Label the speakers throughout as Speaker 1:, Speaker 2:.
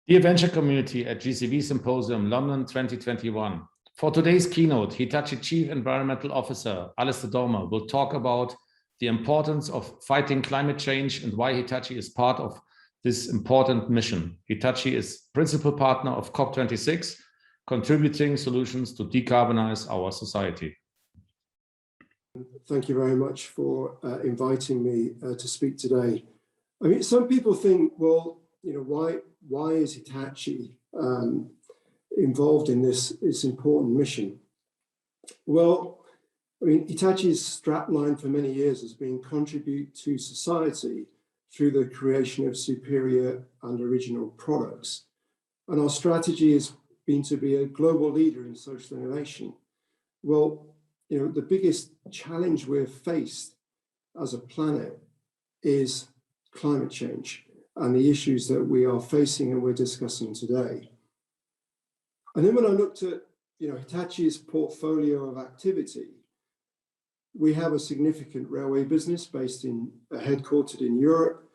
Speaker 1: Dear venture community at GCV Symposium, London 2021. For today's keynote, Hitachi Chief Environmental Officer, Alistair Dormer, will talk about the importance of fighting climate change and why Hitachi is part of this important mission. Hitachi is principal partner of COP26, contributing solutions to decarbonize our society.
Speaker 2: Thank you very much for inviting me to speak today. I mean, some people think, well, you know, why is Hitachi involved in this important mission? Well, I mean, Hitachi's strapline for many years has been contribute to society through the creation of superior and original products. And our strategy has been to be a global leader in social innovation. Well, you know, the biggest challenge we're faced as a planet is climate change and the issues that we are facing and we're discussing today. And then when I looked at, you know, Hitachi's portfolio of activity, we have a significant railway business based in, headquartered in Europe.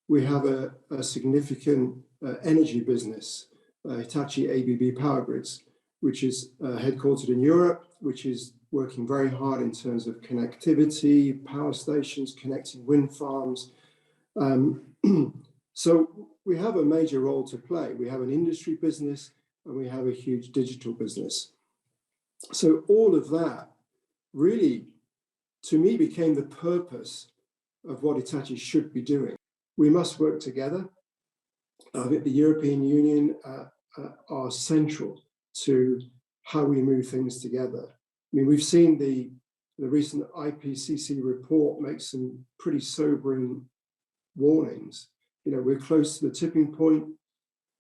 Speaker 2: We have a significant energy business, Hitachi ABB Power Grids, which is headquartered in Europe, which is working very hard in terms of connectivity, power stations, connecting wind farms. So we have a major role to play. We have an industry business and we have a huge digital business. So all of that really, to me, became the purpose of what Hitachi should be doing. We must work together. I think the European Union are central to how we move things together. I mean, we've seen the recent IPCC report make some pretty sobering warnings. You know, we're close to the tipping point.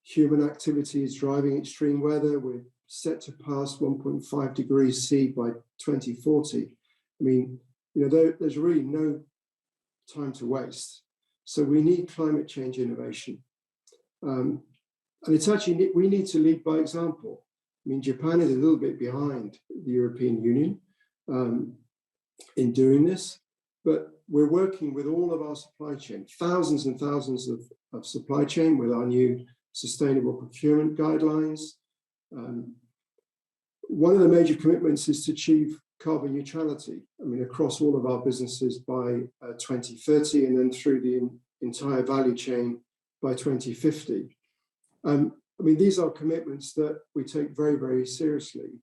Speaker 2: Human activity is driving extreme weather. We're set to pass 1.5 degrees C by 2040. I mean, you know, there's really no time to waste. So we need climate change innovation. And it's actually, we need to lead by example. I mean, Japan is a little bit behind the European Union in doing this, but we're working with all of our supply chain, thousands and thousands of supply chain with our new sustainable procurement guidelines. One of the major commitments is to achieve carbon neutrality, I mean, across all of our businesses by 2030 and then through the entire value chain by 2050. I mean, these are commitments that we take very, very seriously.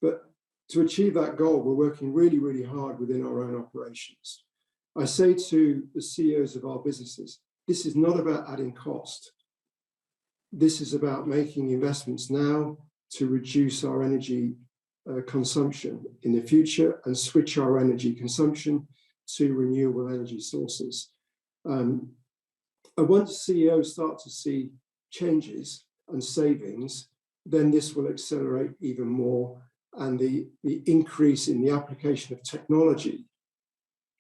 Speaker 2: But to achieve that goal, we're working really, really hard within our own operations. I say to the CEOs of our businesses, this is not about adding cost. This is about making investments now to reduce our energy consumption in the future and switch our energy consumption to renewable energy sources. And once CEOs start to see changes and savings, then this will accelerate even more. And the increase in the application of technology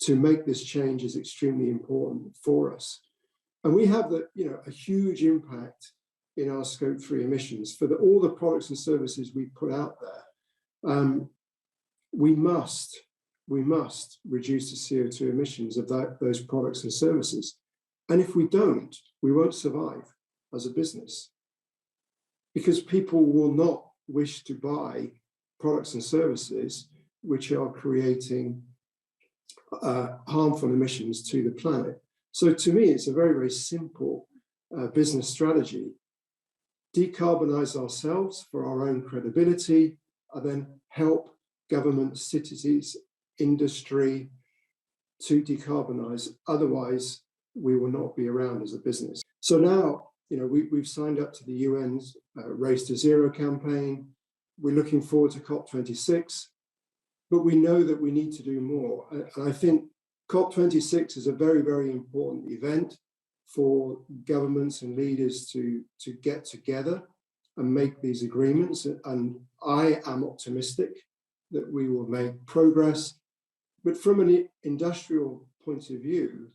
Speaker 2: to make this change is extremely important for us. And we have a huge impact in our Scope 3 emissions for all the products and services we put out there. We must reduce the CO2 emissions of those products and services. And if we don't, we won't survive as a business, because people will not wish to buy products and services which are creating harmful emissions to the planet. So to me, it's a very, very simple business strategy. Decarbonize ourselves for our own credibility, and then help governments, cities, industry to decarbonize. Otherwise, we will not be around as a business. So now, you know, we've signed up to the UN's Race to Zero campaign. We're looking forward to COP26, but we know that we need to do more. And I think COP26 is a very, very important event for governments and leaders to get together and make these agreements. And I am optimistic that we will make progress. But from an industrial point of view,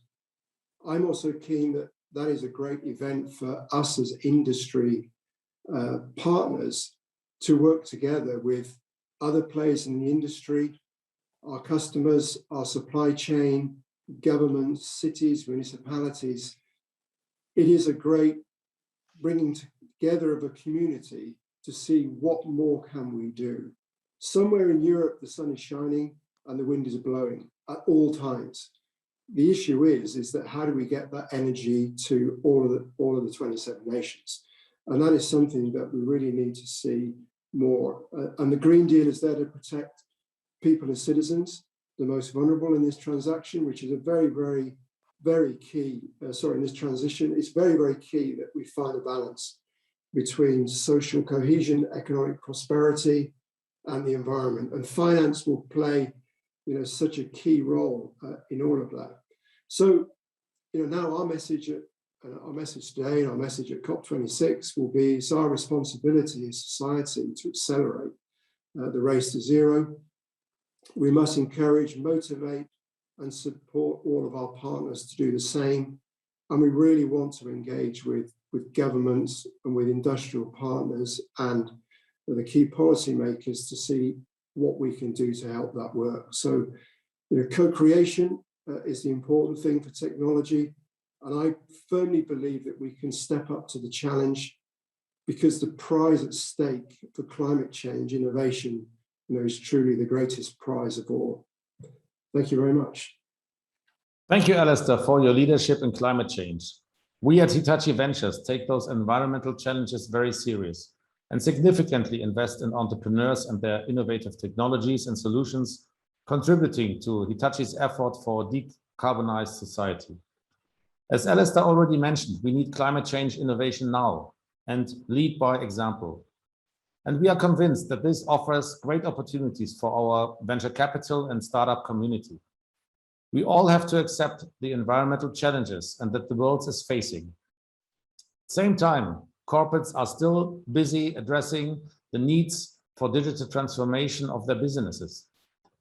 Speaker 2: I'm also keen that that is a great event for us as industry partners to work together with other players in the industry, our customers, our supply chain, governments, cities, municipalities. It is a great bringing together of a community to see what more can we do. Somewhere in Europe, the sun is shining and the wind is blowing at all times. The issue is that how do we get that energy to all of the 27 nations? And that is something that we really need to see more. And the Green Deal is there to protect people and citizens, the most vulnerable in this transaction, which is a very, very, very key, in this transition. It's very, very key that we find a balance between social cohesion, economic prosperity, and the environment. And finance will play, such a key role in all of that. So, now our message today and our message at COP26 will be, it's our responsibility as society to accelerate the race to zero. We must encourage, motivate, and support all of our partners to do the same. And we really want to engage with governments and with industrial partners and the key policymakers to see what we can do to help that work. So, co-creation is the important thing for technology. And I firmly believe that we can step up to the challenge, because the prize at stake for climate change innovation, is truly the greatest prize of all. Thank you very much.
Speaker 1: Thank you, Alistair, for your leadership in climate change. We at Hitachi Ventures take those environmental challenges very serious and significantly invest in entrepreneurs and their innovative technologies and solutions, contributing to Hitachi's effort for a decarbonized society. As Alistair already mentioned, we need climate change innovation now and lead by example. And we are convinced that this offers great opportunities for our venture capital and startup community. We all have to accept the environmental challenges and that the world is facing. At the same time, corporates are still busy addressing the needs for digital transformation of their businesses.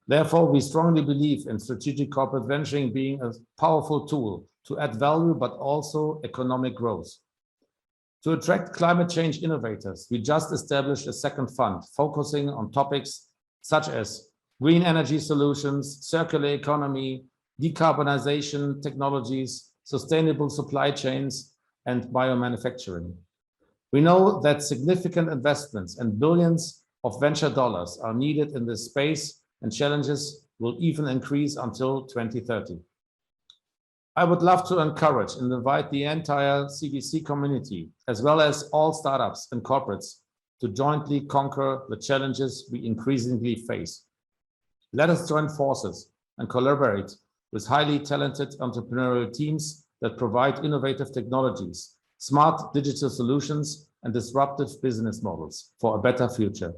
Speaker 1: Therefore, we strongly believe in strategic corporate venturing being a powerful tool to add value, but also economic growth. To attract climate change innovators, we just established a second fund focusing on topics such as green energy solutions, circular economy, decarbonization technologies, sustainable supply chains, and biomanufacturing. We know that significant investments and billions of venture dollars are needed in this space, and challenges will even increase until 2030. I would love to encourage and invite the entire CVC community, as well as all startups and corporates, to jointly conquer the challenges we increasingly face. Let us join forces and collaborate with highly talented entrepreneurial teams that provide innovative technologies, smart digital solutions, and disruptive business models for a better future.